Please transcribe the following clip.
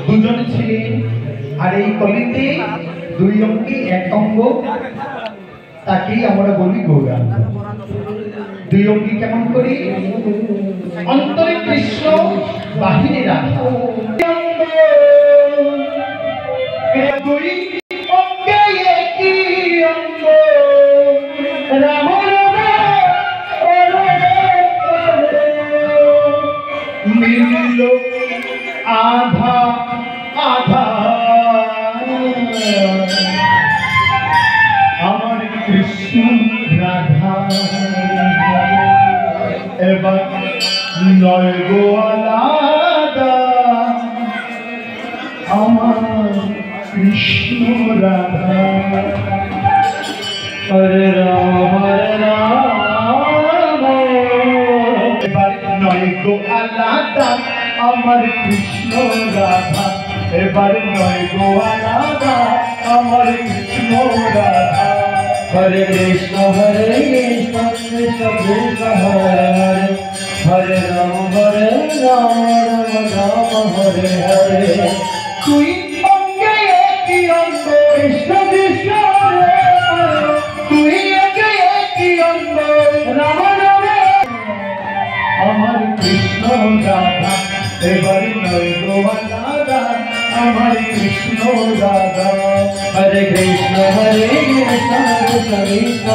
দুজন ছিলেন আর এই কলিতে দুই অঙ্গে এক অঙ্গ, তাকেই আমরা বলি গৌরাঙ্গ। দুই অঙ্গি কেমন করে? অন্তরে কৃষ্ণ, বাহিরে রাধা। দুই অঙ্গে একই অঙ্গ, রাম মিলল আধা আধা, আমার কৃষ্ণ রাধা। এবার নয় গো আলাদা, আমার কৃষ্ণ রাধা। হরে রাম হরে রাম, এবার নয় গো আলাদা, আমার কৃষ্ণ রাধা। এবার নয় গো আলাদা, আমার কৃষ্ণ রাধা। হরে কৃষ্ণ কৃষ্ণ কৃষ্ণ হরে হরে, হরে রাম রাম রাম হরে হরে। তুই অঙ্গে একই অঙ্গ, কৃষ্ণ কৃষ্ণ তুই অঙ্গে একই অঙ্গ, রাম রাম আমার কৃষ্ণ রাধা। এবার নয় গো আলাদা, আমার কৃষ্ণ রাধা। হরে কৃষ্ণ কৃষ্ণ কৃষ্ণ